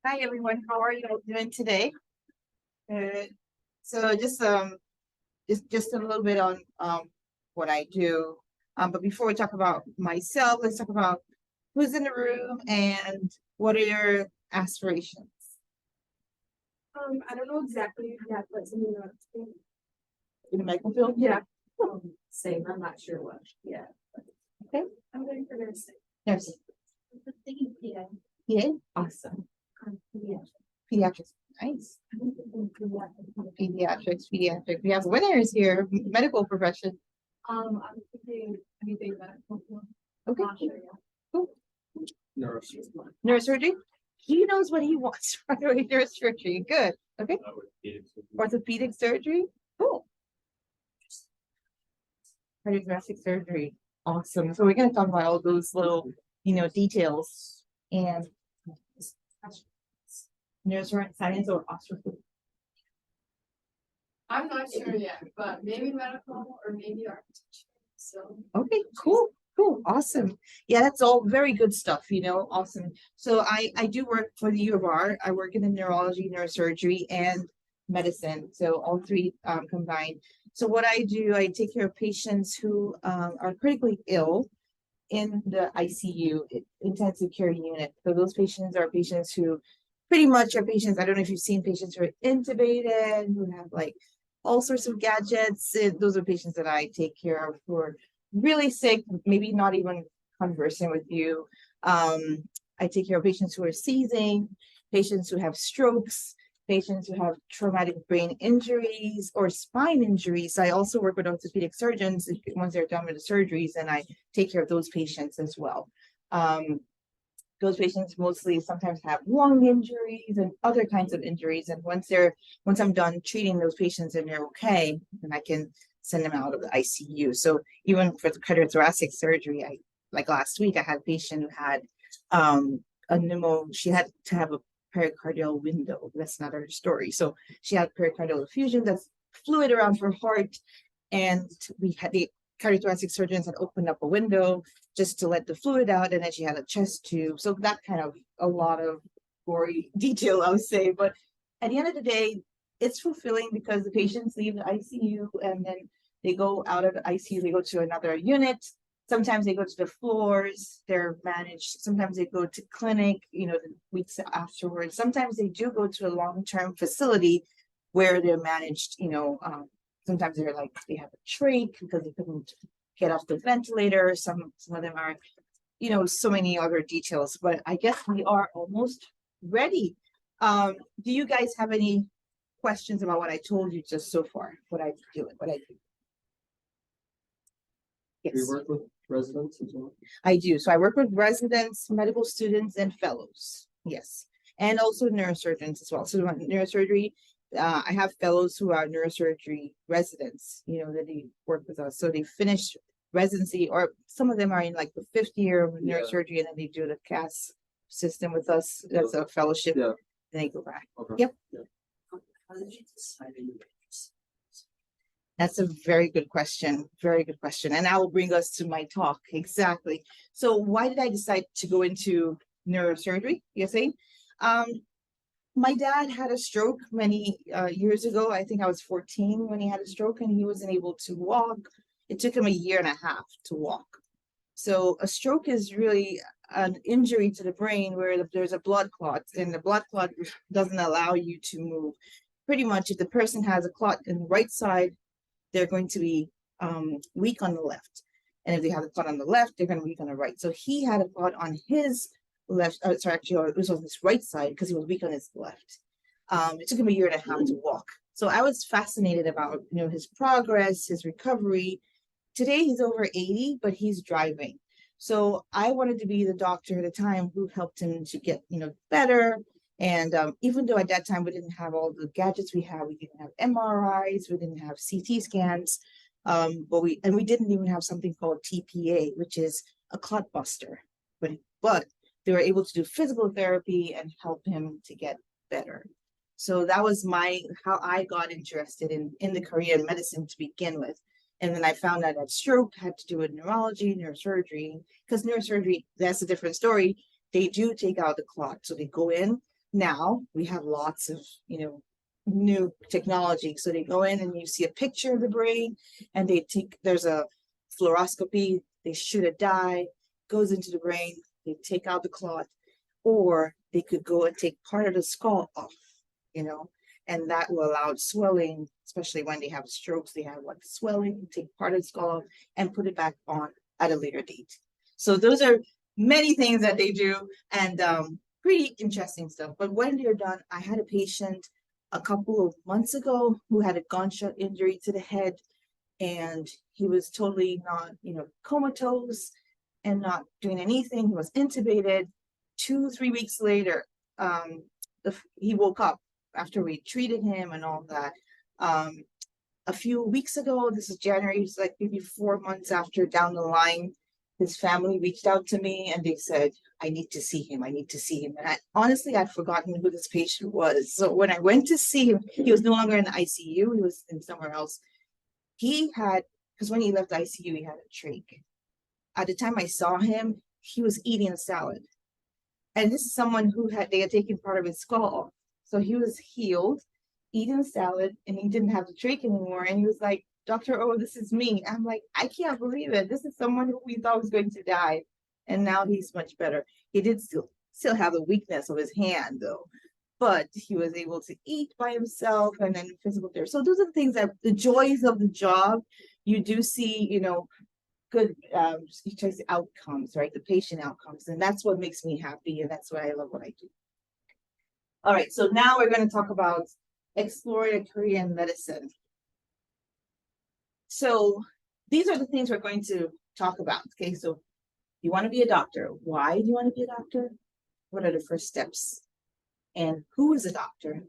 Hi everyone, how are you all doing today? Good. So just a little bit on what I do. But before we talk about myself, let's talk about who's in the room and what are your aspirations? I don't know exactly yet, but something In the medical field? yeah. Same, I'm not sure what. Yeah. Okay. I'm going for nursing. Nursing. Yeah. Yeah, awesome. Yeah. Pediatrics, nice. Pediatrics. We have winners here, medical profession. I'm thinking anything medical. Okay. Not sure yet. Cool. Neurosurgery. Neurosurgery? He knows what he wants right away. Neurosurgery. Good. Okay. Orthopedic surgery. Cool. Cardiothoracic surgery. Awesome. So we're going to talk about all those little, details and neuroscience or ostrophy. I'm not sure yet, but maybe medical or maybe architecture. So Okay, cool. Cool, awesome. Yeah, that's all very good stuff, awesome. So I do work for the U of R. I work in the neurology, neurosurgery, and medicine. So all three combined. So what I do, I take care of patients who are critically ill in the ICU, intensive care unit. So those patients are patients who pretty much are patients, I don't know if you've seen patients who are intubated, who have like all sorts of gadgets. Those are patients that I take care of who are really sick, maybe not even conversing with you. I take care of patients who are seizing, patients who have strokes, patients who have traumatic brain injuries or spine injuries. I also work with orthopedic surgeons once they're done with the surgeries, and I take care of those patients as well. Those patients mostly sometimes have lung injuries and other kinds of injuries. And once I'm done treating those patients and they're okay, then I can send them out of the ICU. So even for the cardiothoracic surgery, like last week, I had a patient who had she had to have a pericardial window. That's not her story. So she had pericardial effusion, that's fluid around her heart. And we had the cardiothoracic surgeons had opened up a window just to let the fluid out, and then she had a chest tube. So that kind of a lot of gory detail, I would say. But at the end of the day, it's fulfilling because the patients leave the ICU and then they go out of the ICU, they go to another unit. Sometimes they go to the floors, they're managed. Sometimes they go to clinic, the weeks afterwards. Sometimes they do go to a long-term facility where they're managed, sometimes they're like, they have a trach because they couldn't get off the ventilator. Some of them are, so many other details, but I guess we are almost ready. Do you guys have any questions about what I told you just so far? What I do? Yes. We work with residents as well. I do. So I work with residents, medical students, and fellows. Yes. And also neurosurgeons as well. So neurosurgery, I have fellows who are neurosurgery residents, that they work with us. So they finish residency, or some of them are in like the 5th year of neurosurgery, and then they do the CAS system with us. That's a fellowship. Yeah. Then they go back. Okay. Yep. Yeah. How did you decide on your interest? That's a very good question. Very good question. And that will bring us to my talk. Exactly. So why did I decide to go into neurosurgery? You see? My dad had a stroke many years ago. I think I was 14 when he had a stroke, and he wasn't able to walk. It took him a year and a half to walk. So a stroke is really an injury to the brain where there's a blood clot, and the blood clot doesn't allow you to move. Pretty much if the person has a clot in the right side, they're going to be weak on the left. And if they have a clot on the left, they're going to be weak on the right. So he had a clot on his left, it was on his right side because he was weak on his left. It took him a year and a half to walk. So I was fascinated about, his progress, his recovery. Today he's over 80, but he's driving. So I wanted to be the doctor at the time who helped him to get, better. And even though at that time we didn't have all the gadgets we didn't have MRIs, we didn't have CT scans, but we didn't even have something called TPA, which is a clot buster. But they were able to do physical therapy and help him to get better. So that was how I got interested in the career in medicine to begin with. And then I found out that stroke had to do with neurology, neurosurgery, because neurosurgery, that's a different story. They do take out the clot. So they go in, now we have lots of, new technology. So they go in and you see a picture of the brain and there's a fluoroscopy, they shoot a dye, goes into the brain, they take out the clot, or they could go and take part of the skull off, and that will allow swelling, especially when they have strokes, they have like swelling, take part of the skull off and put it back on at a later date. So those are many things that they do, and pretty interesting stuff. But when they're done, I had a patient a couple of months ago who had a gunshot injury to the head, and he was totally not, comatose and not doing anything. He was intubated. 2-3 weeks later, he woke up after we treated him and all that. A few weeks ago, this is January, it's like maybe 4 months after down the line, his family reached out to me and they said, I need to see him. I need to see him. And honestly, I'd forgotten who this patient was. So when I went to see him, he was no longer in the ICU. He was in somewhere else. Because when he left the ICU, he had a trach. At the time I saw him, he was eating a salad. And this is someone they had taken part of his skull. So he was healed, eating a salad, and he didn't have the trach anymore. And he was like, Dr. Oh, this is me. I'm like, I can't believe it. This is someone who we thought was going to die. And now he's much better. He did still have the weakness of his hand though, but he was able to eat by himself and then physical therapy. So those are the things that the joys of the job. You do see, good you try to see outcomes, right? The patient outcomes. And that's what makes me happy. And that's why I love what I do. All right, so now we're going to talk about exploring a career in medicine. So these are the things we're going to talk about. Okay, so you want to be a doctor. Why do you want to be a doctor? What are the first steps? And who is a doctor?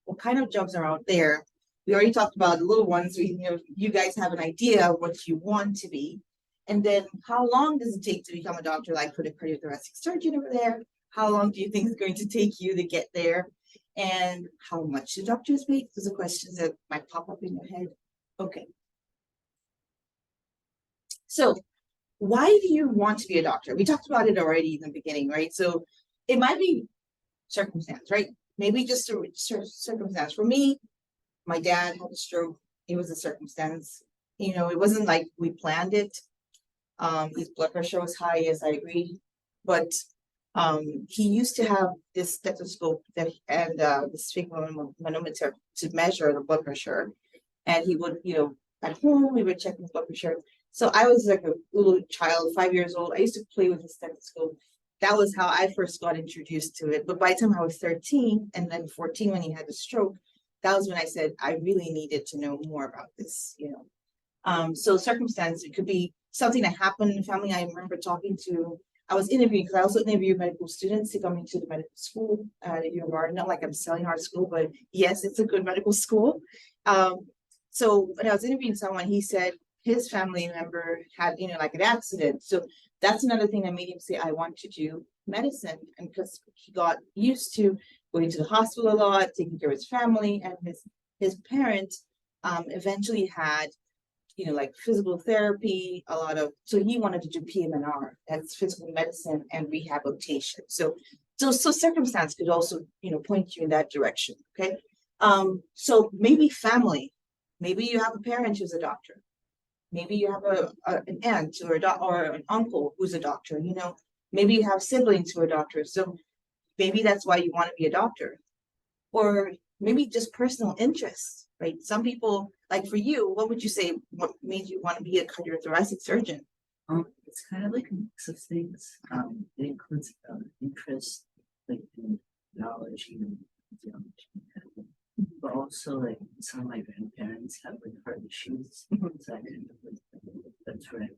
What kind of jobs are out there? We already talked about the little ones. You guys have an idea of what you want to be. And then how long does it take to become a doctor, like for the cardiothoracic surgeon over there? How long do you think it's going to take you to get there? And how much do doctors make? Those are questions that might pop up in your head. Okay. So why do you want to be a doctor? We talked about it already in the beginning, right? So it might be circumstance, right? Maybe just a circumstance. For me, my dad had a stroke. It was a circumstance. It wasn't like we planned it. His blood pressure was high, yes, I agree. But he used to have this stethoscope and this sphygmomanometer to measure the blood pressure. And he would, at home, we would check his blood pressure. So I was like a little child, 5 years old. I used to play with the stethoscope. That was how I first got introduced to it. But by the time I was 13 and then 14 when he had the stroke, that was when I said I really needed to know more about this, So circumstance, it could be something that happened in the family. I remember talking to, I was interviewing, because I also interview medical students to come into the medical school at UMR. Not like I'm selling our school, but yes, it's a good medical school. So when I was interviewing someone, he said his family member had, like an accident. So that's another thing that made him say, I want to do medicine. And because he got used to going to the hospital a lot, taking care of his family, and his parents eventually had, like physical therapy, so he wanted to do PM&R, that's physical medicine and rehabilitation. So circumstance could also, point you in that direction. Okay. So maybe family, maybe you have a parent who's a doctor. Maybe you have an aunt or an uncle who's a doctor, maybe you have siblings who are doctors. So maybe that's why you want to be a doctor. Or maybe just personal interest, right? Some people, like for you, what would you say, what made you want to be a cardiothoracic surgeon? It's kind of like a mix of things. It includes interest, like in neurology and physiology, but also like some of my grandparents have like heart issues, so I kind of like that's where I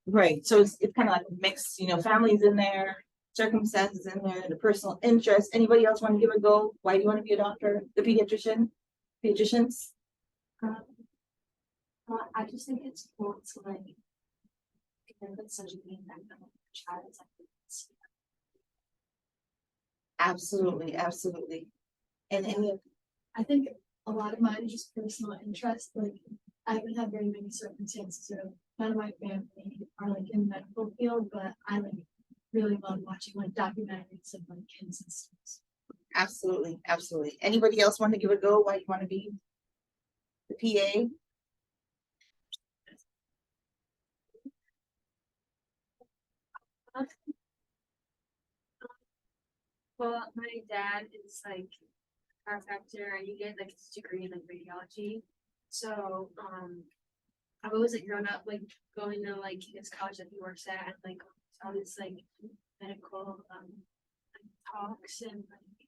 Right. So it's kind of like a mix, families in there, circumstances in there, the personal interest. Anybody else want to give a go? Why do you want to be a doctor? The pediatricians? I just think it's cool to like put such a big impact on a child's life. Absolutely. And I think a lot of mine is just personal interest. Like I haven't had very many circumstances where none of my family are like in the medical field, but I like really love watching like documentaries of like kids and stuff. Absolutely, absolutely. Anybody else want to give it a go? Why you want to be the PA? Well, my dad is like a chiropractor and he get like his degree in like radiology. So I've always like grown up like going to like his college that he works at and like all this like medical talks and like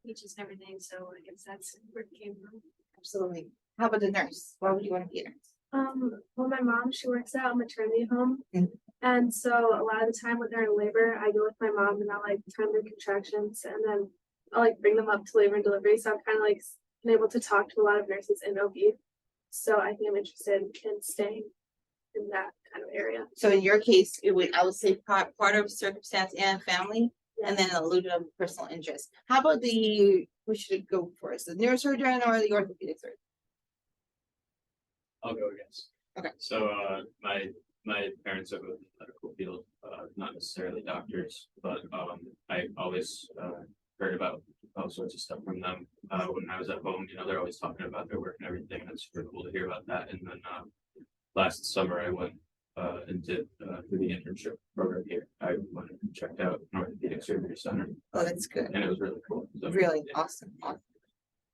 teaches and everything. So I guess that's where it came from. Absolutely. How about the nurse? Why would you want to be a nurse? Well, my mom, she works at a maternity home. Mm. And so a lot of the time when they're in labor, I go with my mom and I like time their contractions and then I'll like bring them up to labor and delivery. So I'm kind of like been able to talk to a lot of nurses in OB. So I think I'm interested in staying in that kind of area. So in your case, it would, I would say part of circumstance and family, and then a little bit of personal interest. How about we should go first, the neurosurgeon or the orthopedic surgeon? I'll go against. Okay. So, my parents are both in the medical field, not necessarily doctors, but, I always, heard about all sorts of stuff from them. When I was at home, they're always talking about their work and everything. That's super cool to hear about that. And then, last summer I went, and did, through the internship program here. I went and checked out an orthopedic surgery center Oh, that's good. and it was really cool. So, Really yeah. awesome.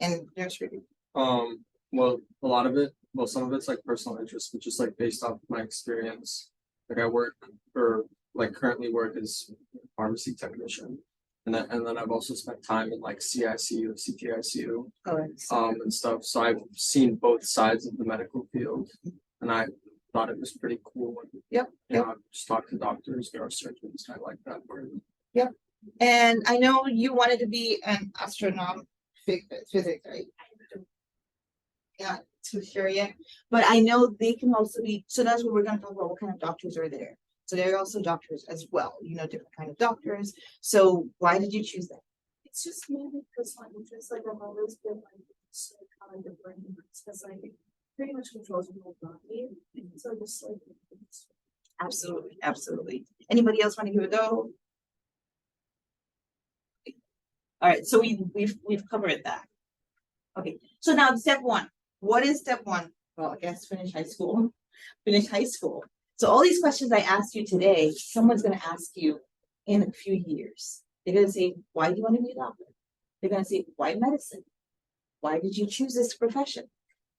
And nursery. Well, a lot of it, well, some of it's like personal interest, but just like based off my experience. Like I work or like currently work as a pharmacy technician. And then I've also spent time in like CICU, CTICU, Oh, that's and stuff. So I've seen both sides of the medical field. And I thought it was pretty cool. Yep, I've just talked to doctors, neurosurgeons, I like that part. And I know you wanted to be an astronaut, physics, right? Yeah, too sure yet, but I know they can also be, so that's what we're gonna talk about, what kind of doctors are there. So there are also doctors as well, different kind of doctors. So why did you choose that? It's just mainly personal interest. Like I've always been like so kind of brain because like pretty much controls my whole body. So just like Absolutely, absolutely. Anybody else want to give it a go? All right, so we've covered that. Okay, so now step one. What is step one? Well, I guess finish high school. Finish high school. So all these questions I asked you today, someone's gonna ask you in a few years. They're gonna say, why do you want to be a doctor? They're gonna say, why medicine? Why did you choose this profession?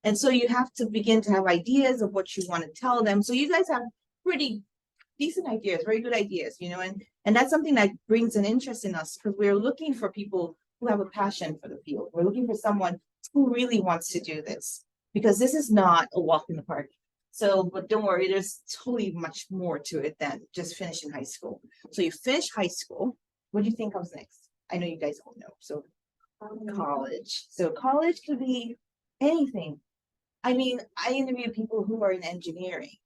And so you have to begin to have ideas of what you want to tell them. So you guys have pretty decent ideas, very good ideas, and that's something that brings an interest in us because we're looking for people who have a passion for the field. We're looking for someone who really wants to do this because this is not a walk in the park. So, but don't worry, there's totally much more to it than just finishing high school. So you finish high school. What do you think comes next? I know you guys all know. So college. So college could be anything. I mean, I interview people who are in engineering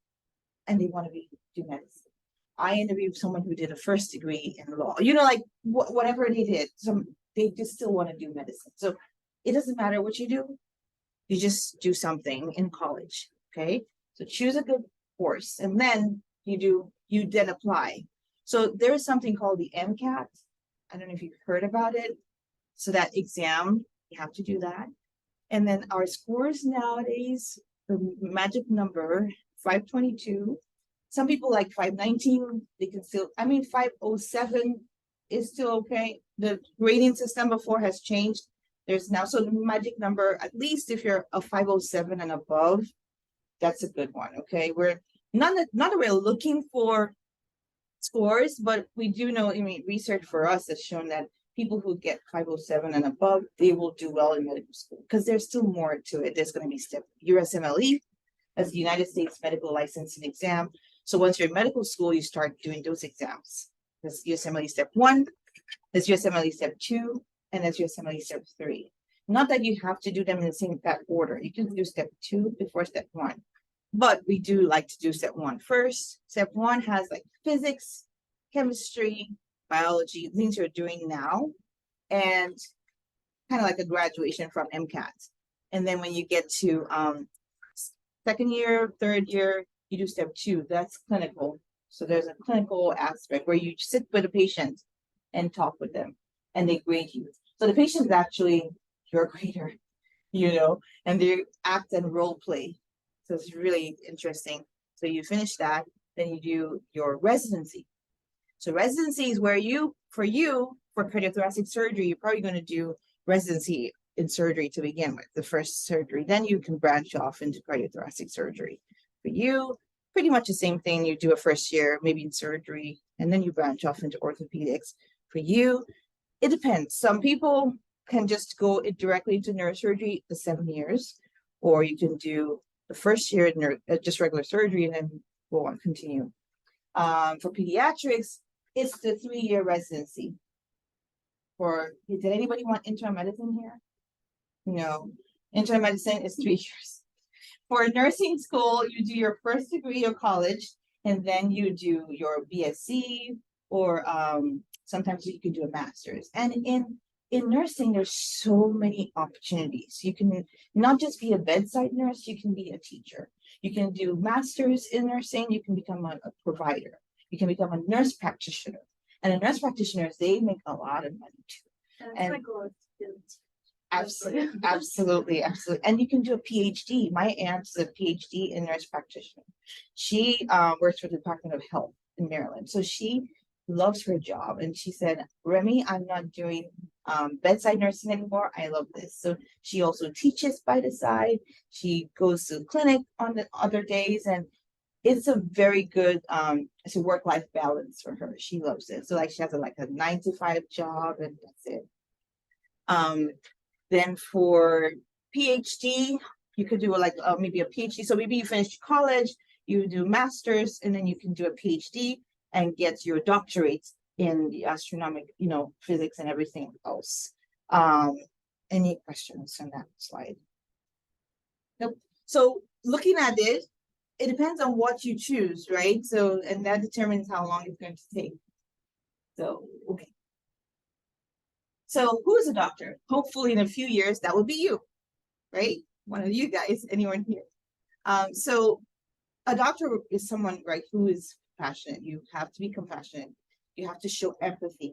and they want to do medicine. I interviewed someone who did a first degree in law, like whatever they did, they just still want to do medicine. So it doesn't matter what you do, you just do something in college. Okay. So choose a good course and then you then apply. So there is something called the MCAT. I don't know if you've heard about it. So that exam, you have to do that. And then our scores nowadays, the magic number, 522. Some people like 519, they can still, 507 is still okay. The grading system before has changed. There's now, so the magic number, at least if you're a 507 and above, that's a good one, okay? We're not that we're looking for scores, but we do know, research for us has shown that people who get 507 and above, they will do well in medical school because there's still more to it. There's going to be USMLE, as the United States Medical Licensing Exam. So once you're in medical school, you start doing those exams. There's USMLE step 1, there's USMLE step 2, and there's USMLE step 3. Not that you have to do them in that order. You can do step 2 before step 1. But we do like to do step 1 first. Step 1 has like physics, chemistry, biology, things you're doing now, and kind of like a graduation from MCAT. And then when you get to second year, third year, you do step 2. That's clinical. So there's a clinical aspect where you sit with a patient and talk with them and they grade you. So the patient is actually your grader, and they act and role play. So it's really interesting. So you finish that, then you do your residency. So residency is where for cardiothoracic surgery, you're probably going to do residency in surgery to begin with, the first surgery. Then you can branch off into cardiothoracic surgery. For you, pretty much the same thing. You do a first year, maybe in surgery, and then you branch off into orthopedics. For you, it depends. Some people can just go directly into neurosurgery the 7 years, or you can do the first year just regular surgery and then go on, continue. For pediatrics, it's the 3-year residency. Did anybody want internal medicine here? No, internal medicine is 3 years. For nursing school, you do your first degree of college, and then you do your BSc, or sometimes you can do a master's. And in nursing, there's so many opportunities. You can not just be a bedside nurse, you can be a teacher. You can do masters in nursing, you can become a provider. You can become a nurse practitioner. And the nurse practitioners, they make a lot of money too. That's my goal. Absolutely. And you can do a PhD. My aunt is a PhD in nurse practitioner. She works for the Department of Health in Maryland. So she loves her job. And she said, Remi, I'm not doing bedside nursing anymore. I love this. So she also teaches by the side. She goes to the clinic on the other days, and it's a very good it's a work-life balance for her. She loves it. So like she has a 9-to-5 job, and that's it. Then for PhD, you could do maybe a PhD. So maybe you finish college, you do masters, and then you can do a PhD and get your doctorate in the astronomical, physics and everything else. Any questions on that slide? Nope. So looking at it, it depends on what you choose, right? So, and that determines how long it's going to take. So, okay. So who is a doctor? Hopefully in a few years, that will be you, right? One of you guys, anyone here. So a doctor is someone, right, who is compassionate. You have to be compassionate. You have to show empathy.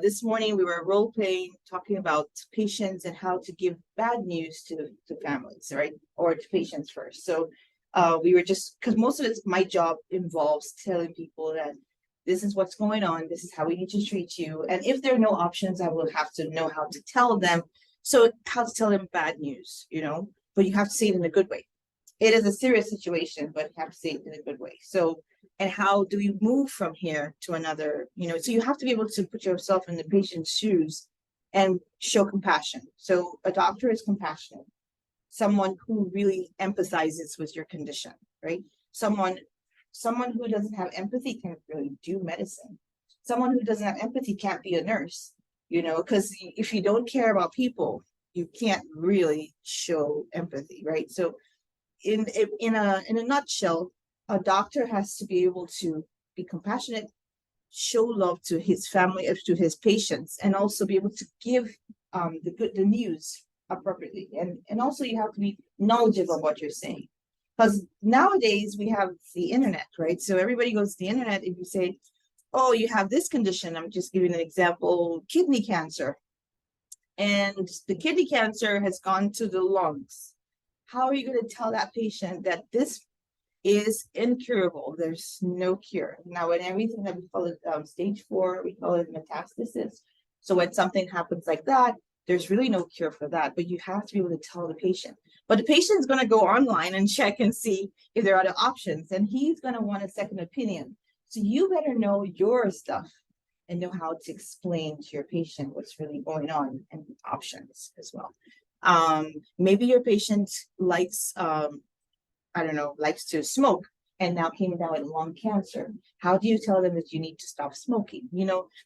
This morning we were role playing, talking about patients and how to give bad news to families, right? Or to patients first. So we were because most of my job involves telling people that this is what's going on, this is how we need to treat you. And if there are no options, I will have to know how to tell them. So how to tell them bad news, but you have to say it in a good way. It is a serious situation, but you have to say it in a good way. So, and how do we move from here to another, so you have to be able to put yourself in the patient's shoes and show compassion. So a doctor is compassionate. Someone who really empathizes with your condition, right? Someone who doesn't have empathy can't really do medicine. Someone who doesn't have empathy can't be a nurse, because if you don't care about people, you can't really show empathy, right? So in a nutshell, a doctor has to be able to be compassionate, show love to his family, to his patients, and also be able to give the news appropriately. And also you have to be knowledgeable of what you're saying. Because nowadays we have the internet, right? So everybody goes to the internet. If you say, oh, you have this condition, I'm just giving an example, kidney cancer. And the kidney cancer has gone to the lungs. How are you going to tell that patient that this is incurable? There's no cure. Now, in everything that we call it stage 4, we call it metastasis. So when something happens like that, there's really no cure for that, but you have to be able to tell the patient. But the patient's going to go online and check and see if there are other options, and he's going to want a second opinion. So you better know your stuff and know how to explain to your patient what's really going on and options as well. Maybe your patient likes, likes to smoke and now came down with lung cancer. How do you tell them that you need to stop smoking?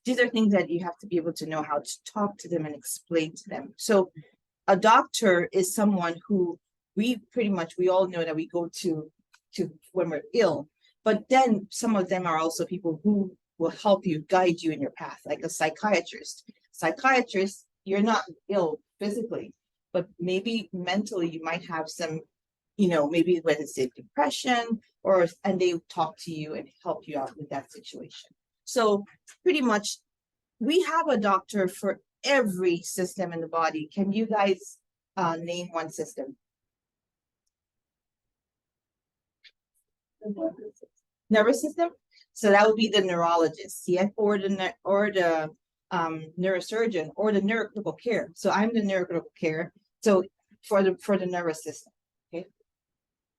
These are things that you have to be able to know how to talk to them and explain to them. So a doctor is someone who we all know that we go to when we're ill, but then some of them are also people who will help you, guide you in your path, like a psychiatrist. Psychiatrist, you're not ill physically, but maybe mentally you might have some, maybe whether it's depression and they talk to you and help you out with that situation. So pretty much we have a doctor for every system in the body. Can you guys name one system? Nervous system? So that would be the neurologist, yeah, or the neurosurgeon or the neurocritical care. So I'm the neurocritical care. So for the nervous system. Okay.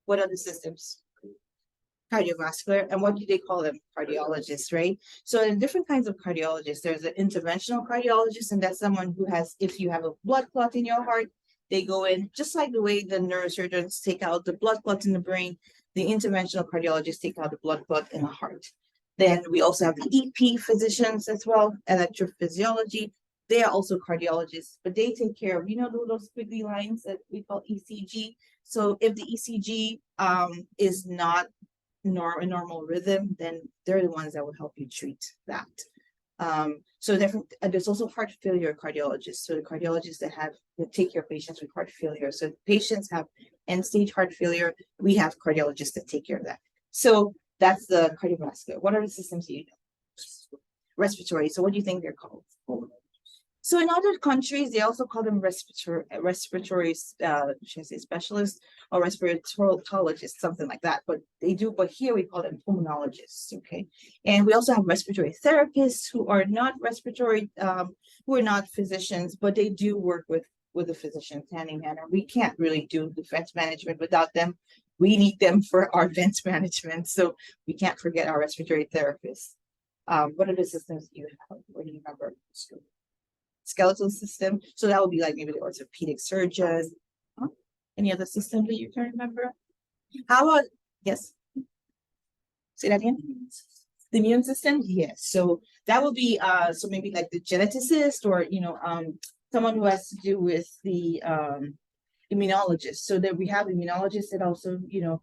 What other systems? Cardiovascular, and what do they call them? Cardiologists, right? So in different kinds of cardiologists, there's an interventional cardiologist, and that's someone who has, if you have a blood clot in your heart, they go in, just like the way the neurosurgeons take out the blood clots in the brain, the interventional cardiologists take out the blood clot in the heart. Then we also have the EP physicians as well, electrophysiology. They are also cardiologists, but they take care of, those squiggly lines that we call ECG. So if the ECG is not a normal rhythm, then they're the ones that will help you treat that. So there's also heart failure cardiologists. So the cardiologists that take care of patients with heart failure. So patients have end-stage heart failure, we have cardiologists that take care of that. So that's the cardiovascular. What are the systems you know? Respiratory. So what do you think they're called? So in other countries, they also call them respiratory specialists or respiratologists, something like that. But here we call them pulmonologists, okay? And we also have respiratory therapists who are not who are not physicians, but they do work with the physicians hand in hand. We can't really do defense management without them. We need them for our defense management, so we can't forget our respiratory therapists. What are the systems you have? What do you remember? Skeletal system. So that would be like maybe the orthopedic surgeon. Any other system that you can remember? How about, yes? Say that again. The immune system? Yes. So that would be so maybe like the geneticist or someone who has to do with the immunologist. So that we have immunologists that also,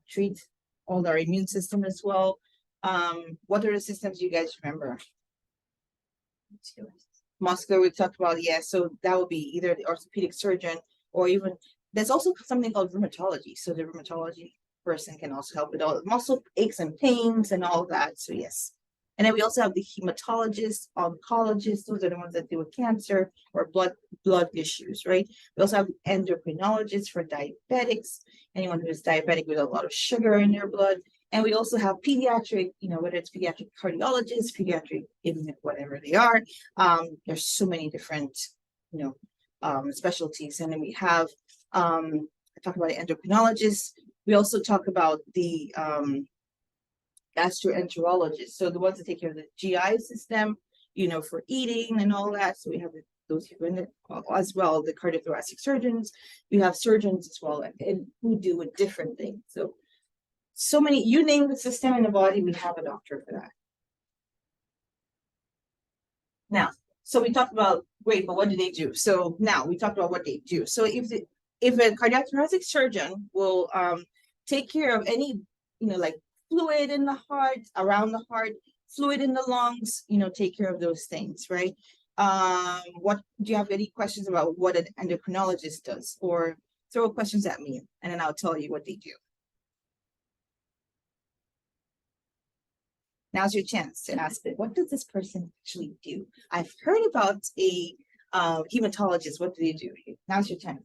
treat all our immune system as well. What are the systems you guys remember? Muscular, we talked about, yeah. So that would be either the orthopedic surgeon or even there's also something called rheumatology. So the rheumatology person can also help with all the muscle aches and pains and all that. So yes. And then we also have the hematologists, oncologists, those are the ones that deal with cancer or blood issues, right? We also have endocrinologists for diabetics, anyone who is diabetic with a lot of sugar in their blood. And we also have pediatric, whether it's pediatric cardiologists, pediatric, whatever they are. There's so many different, specialties. And then we have, I talk about the endocrinologists. We also talk about the gastroenterologists. So the ones that take care of the GI system, for eating and all that. So we have those who in it as well, the cardiothoracic surgeons. We have surgeons as well, and who do a different thing. So many, you name the system in the body, we have a doctor for that. Now, so we talked about, great, but what do they do? So now we talked about what they do. So if a cardiothoracic surgeon will take care of any, like fluid in the heart, around the heart, fluid in the lungs, take care of those things, right? What do you have any questions about what an endocrinologist does? Or throw questions at me and then I'll tell you what they do. Now's your chance to ask it. What does this person actually do? I've heard about a hematologist. What do they do? Now's your chance.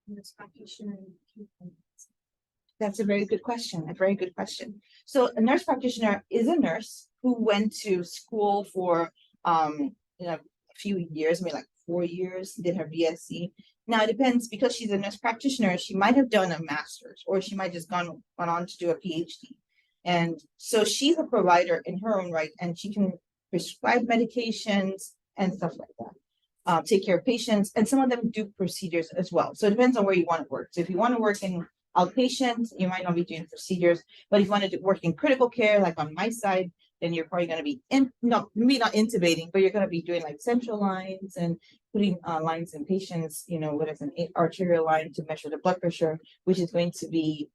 Nurse practitioner. That's a very good question. A very good question. So a nurse practitioner is a nurse who went to school for a few years, maybe like 4 years, did her BSc. Now it depends, because she's a nurse practitioner, she might have done a master's or she might just gone on to do a PhD. And so she's a provider in her own right, and she can prescribe medications and stuff like that. Take care of patients, and some of them do procedures as well. So it depends on where you want to work. So if you want to work in outpatient, you might not be doing procedures, but if you want to work in critical care, like on my side, then you're probably going to be maybe not intubating, but you're going to be doing like central lines and putting lines in patients, what is an arterial line to measure the blood pressure, which is going to be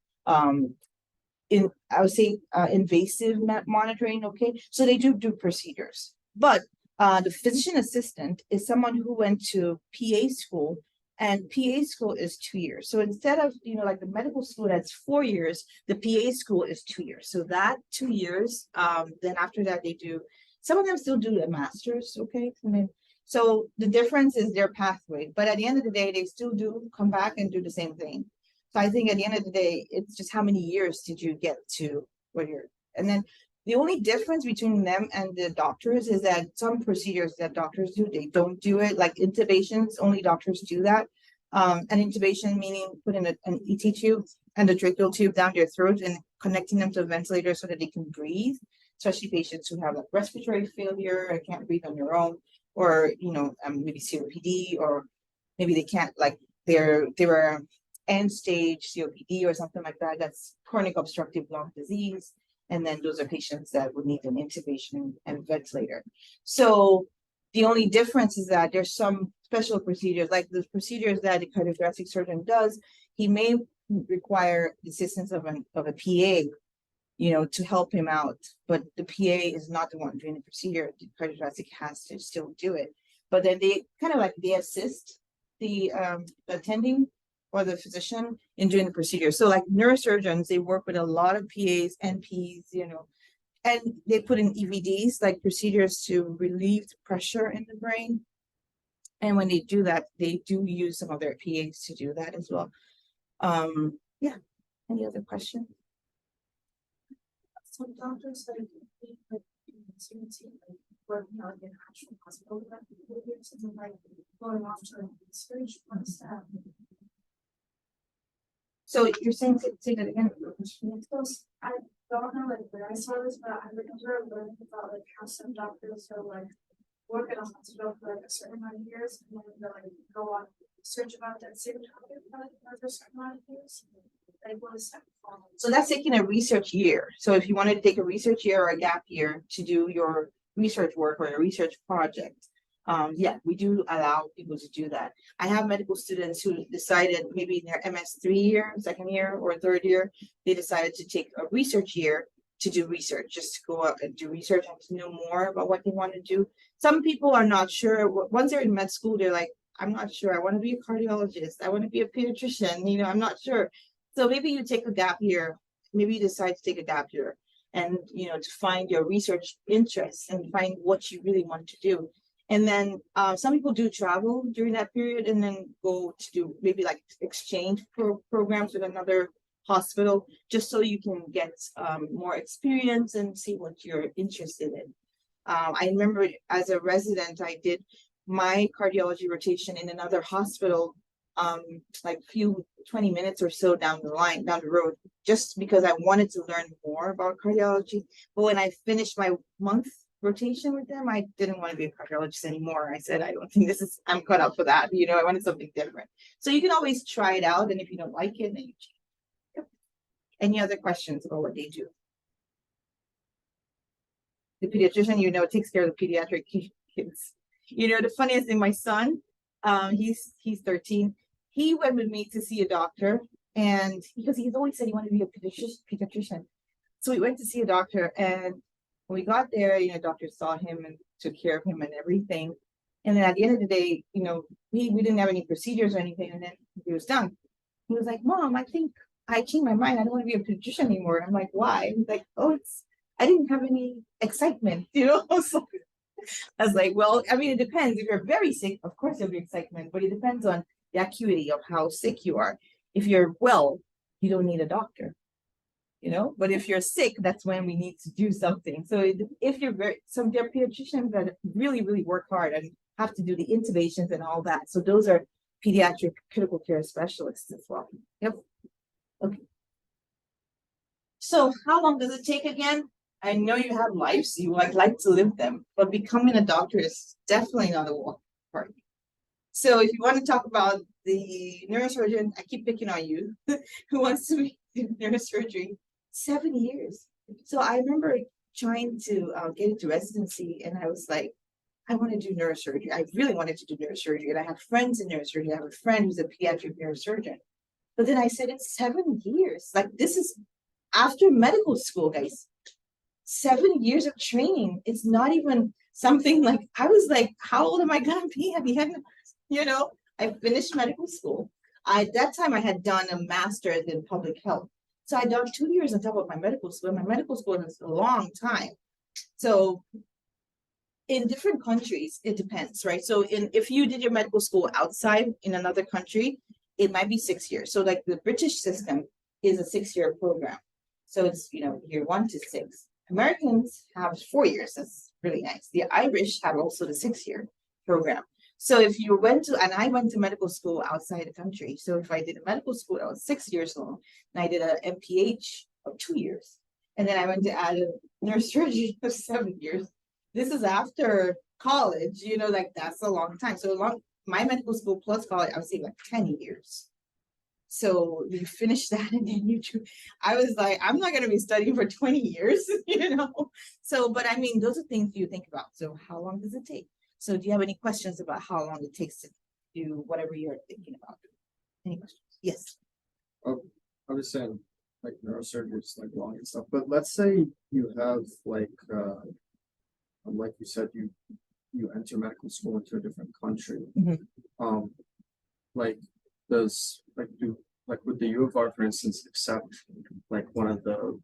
invasive monitoring. Okay, so they do procedures, but the physician assistant is someone who went to PA school, and PA school is 2 years. So instead of, like the medical school that's 4 years, the PA school is 2 years. So that 2 years, then after that they do Some of them still do the masters, okay? I mean, so the difference is their pathway, but at the end of the day, they still do come back and do the same thing. So I think at the end of the day, it's just how many years did you get to where you're, and then the only difference between them and the doctors is that some procedures that doctors do, they don't do it, like intubations, only doctors do that. An intubation meaning putting an ET tube and a tracheal tube down their throat and connecting them to a ventilator so that they can breathe, especially patients who have like respiratory failure or can't breathe on their own, or maybe COPD, or maybe they can't, like they were end stage COPD or something like that. That's chronic obstructive lung disease. And then those are patients that would need an intubation and ventilator. So the only difference is that there's some special procedures, like the procedures that the cardiothoracic surgeon does. He may require the assistance of a PA, to help him out, but the PA is not the one doing the procedure. The cardiothoracic has to still do it, but then they kind of like they assist the attending or the physician in doing the procedure. So like neurosurgeons, they work with a lot of PAs, NPs, and they put in EVDs, like procedures to relieve the pressure in the brain. And when they do that, they do use some of their PAs to do that as well. Yeah. Any other questions? Some doctors that work out in actual hospital that years and like going off to research. What is that? So you're saying, say that again. I don't know like where I saw this, but I remember learning about like how some doctors are like work in a hospital for like a certain amount of years and then they like go on research about that same topic for a certain amount of years. Like what is that? So that's taking a research year. So if you wanted to take a research year or a gap year to do your research work or a research project, yeah, we do allow people to do that. I have medical students who decided maybe in their MS3 year, second year or third year, they decided to take a research year to do research, just to go out and do research and to know more about what they want to do. Some people are not sure. Once they're in med school, they're like, I'm not sure. I want to be a cardiologist. I want to be a pediatrician. I'm not sure. So maybe you take a gap year, maybe you decide to take a gap year and, to find your research interests and find what you really want to do. And then some people do travel during that period and then go to do maybe like exchange programs with another hospital, just so you can get more experience and see what you're interested in. I remember as a resident, I did my cardiology rotation in another hospital, like 20 minutes or so down the road, just because I wanted to learn more about cardiology. But when I finished my month rotation with them, I didn't want to be a cardiologist anymore. I said, I don't think I'm cut out for that. I wanted something different. So you can always try it out. And if you don't like it, then you change. Yep. Any other questions about what they do? The pediatrician, takes care of the pediatric kids. The funniest thing, my son, he's 13. He went with me to see a doctor, and because he's always said he wanted to be a pediatrician. So we went to see a doctor, and when we got there, doctor saw him and took care of him and everything. And then at the end of the day, we didn't have any procedures or anything, and then he was done. He was like, Mom, I think I changed my mind. I don't want to be a pediatrician anymore. I'm like, why? He's like, I didn't have any excitement, So I was like, well, I mean, it depends. If you're very sick, of course there'll be excitement, but it depends on the acuity of how sick you are. If you're well, you don't need a doctor, but if you're sick, that's when we need to do something. So if you're there are pediatricians that really, really work hard and have to do the intubations and all that. So those are pediatric critical care specialists as well. Yep. Okay. So how long does it take again? I know you have lives, you like to live them, but becoming a doctor is definitely not a walk park. So if you want to talk about the neurosurgeon, I keep picking on you, who wants to be neurosurgery, 7 years. So I remember trying to get into residency, and I was like, I want to do neurosurgery. I really wanted to do neurosurgery, and I have friends in neurosurgery. I have a friend who's a pediatric neurosurgeon. But then I said, it's 7 years. Like, this is after medical school, guys. 7 years of training. It's not even something like, I was like, how old am I gonna be at the end? I finished medical school. At that time I had done a master's in public health. So I'd done 2 years on top of my medical school. My medical school is a long time. So in different countries, it depends, right? So if you did your medical school outside in another country, it might be 6 years. So like the British system is a 6-year program. So it's, year 1 to 6. Americans have 4 years. That's really nice. The Irish have also the 6-year program. So if you went to, and I went to medical school outside the country. So if I did a medical school that was 6 years long, and I did a MPH of 2 years, and then I went to add a neurosurgery of 7 years. This is after college, like that's a long time. So my medical school plus college, I would say like 10 years. So you finish that and then I was like, I'm not going to be studying for 20 years, So, but I mean, those are things you think about. So how long does it take? So do you have any questions about how long it takes to do whatever you're thinking about? Any questions? Yes. I was saying like neurosurgery is like long and stuff, but let's say you have like you said, you enter medical school into a different country. Mhm. Like would the U of R, for instance, accept like one of the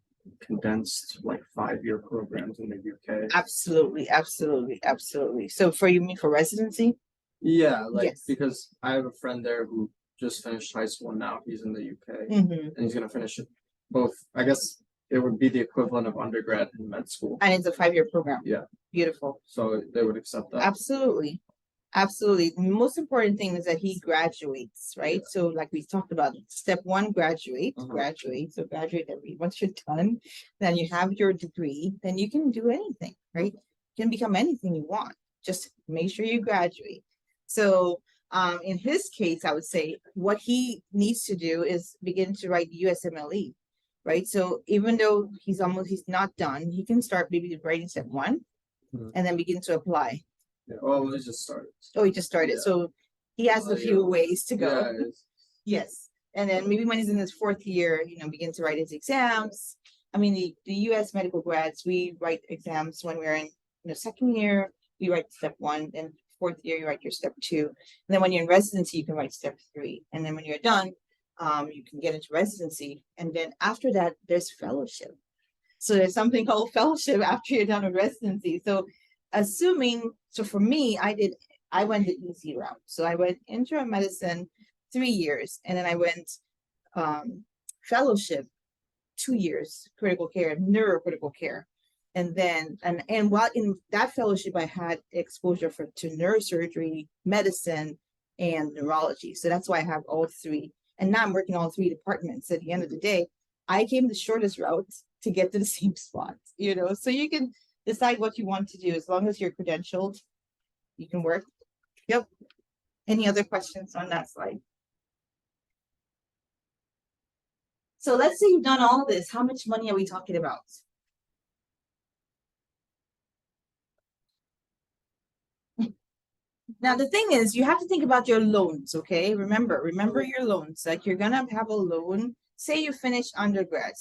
condensed like 5-year programs in the UK? Absolutely, absolutely, absolutely. So you mean for residency? Yeah, like Yes. because I have a friend there who just finished high school and now he's in the UK Mhm. and he's gonna finish it both. I guess it would be the equivalent of undergrad in med school. And it's a 5-year program. Yeah. Beautiful. So they would accept that. Absolutely. Absolutely. The most important thing is that he graduates, right? So like we talked about, step 1, graduate. So graduate once you're done, then you have your degree, then you can do anything, right? You can become anything you want. Just make sure you graduate. So in his case, I would say what he needs to do is begin to write USMLE, right? So even though he's not done, he can start maybe writing step 1 and then begin to apply. Yeah. Oh, it just started. Oh, he just started. Yeah. So he has a few ways to go. Yeah, Yes. And then maybe when he's in his 4th year, begin to write his exams. I mean, the US medical grads, we write exams when we're in 2nd year, we write step 1, then 4th year, you write your step 2. And then when you're in residency, you can write step 3. And then when you're done, you can get into residency. And then after that, there's fellowship. So there's something called fellowship after you're done with residency. So for me, I went the easy route. So I went internal medicine 3 years, and then I went fellowship 2 years, critical care, neurocritical care. And then, and while in that fellowship, I had exposure to neurosurgery, medicine, and neurology. So that's why I have all 3. And now I'm working all 3 departments. At the end of the day, I came the shortest route to get to the same spot, so you can decide what you want to do. As long as you're credentialed, you can work. Yep. Any other questions on that slide? So let's say you've done all this. How much money are we talking about? Now, the thing is, you have to think about your loans, okay? Remember your loans. Like you're going to have a loan. Say you finished undergrad.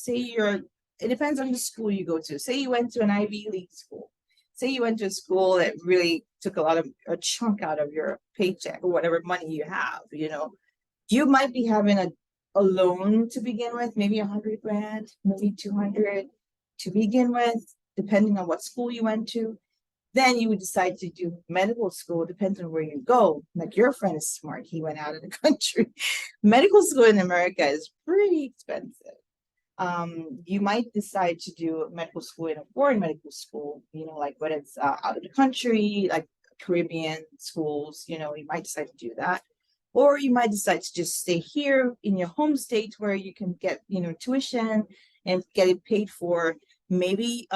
It depends on the school you go to. Say you went to an Ivy League school. Say you went to a school that really took a chunk out of your paycheck or whatever money you have, you might be having a loan to begin with, maybe 100 grand, maybe 200 to begin with, depending on what school you went to. Then you would decide to do medical school, depends on where you go. Like your friend is smart, he went out of the country. Medical school in America is pretty expensive. You might decide to do medical school in a foreign medical school, like when it's out of the country, like Caribbean schools, you might decide to do that. Or you might decide to just stay here in your home state where you can get, tuition and get it paid for. Maybe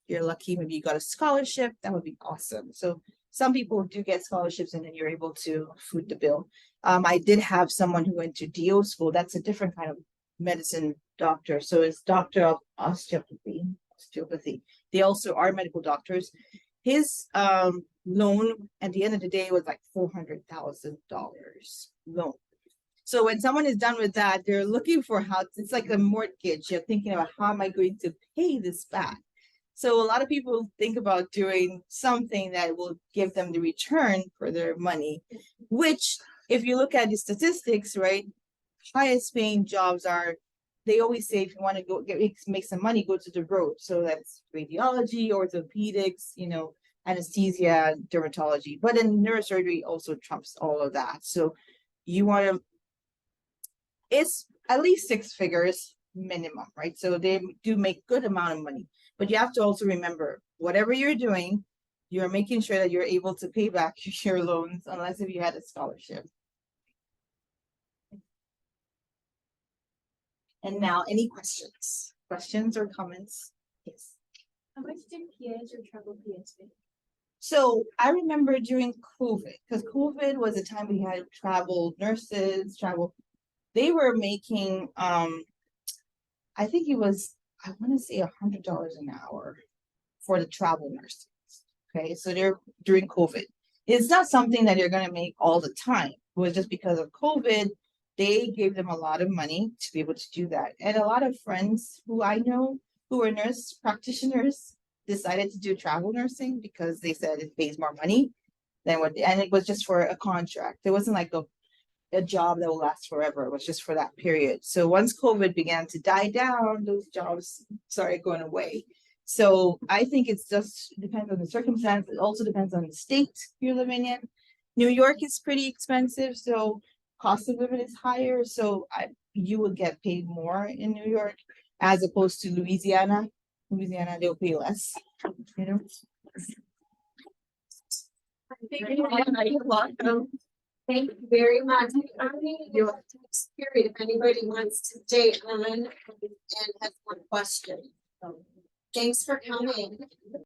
you're lucky, maybe you got a scholarship. That would be awesome. So some people do get scholarships and then you're able to foot the bill. I did have someone who went to DO school. That's a different kind of medicine doctor. So it's doctor of osteopathy. They also are medical doctors. His loan at the end of the day was like $400,000 loan. So when someone is done with that, they're looking for it's like a mortgage. You're thinking about how am I going to pay this back? So a lot of people think about doing something that will give them the return for their money, which if you look at the statistics, right, highest paying jobs they always say if you want to make some money, go to the road. So that's radiology, orthopedics, anesthesia, dermatology, but then neurosurgery also trumps all of that. So you want to, it's at least 6 figures minimum, right? So they do make good amount of money, but you have to also remember, whatever you're doing, you're making sure that you're able to pay back your loans, unless if you had a scholarship. And now, any questions or comments? Yes. How much did PAs or travel PAs pay? So I remember during COVID, because COVID was a time we had travel nurses, they were making, I think it was, I want to say $100 an hour for the travel nurses. Okay, so they're during COVID. It's not something that you're gonna make all the time. It was just because of COVID, they gave them a lot of money to be able to do that. And a lot of friends who I know who were nurse practitioners decided to do travel nursing because they said it pays more money than what, and it was just for a contract. It wasn't like a job that will last forever. It was just for that period. So once COVID began to die down, those jobs started going away. So I think it's just depends on the circumstance. It also depends on the state you're living in. New York is pretty expensive, so cost of living is higher. So you will get paid more in New York as opposed to Louisiana. Louisiana, they'll pay less. You know. You're welcome. Thank you very much. I mean, period, if anybody wants to stay on and has one question. Thanks for coming.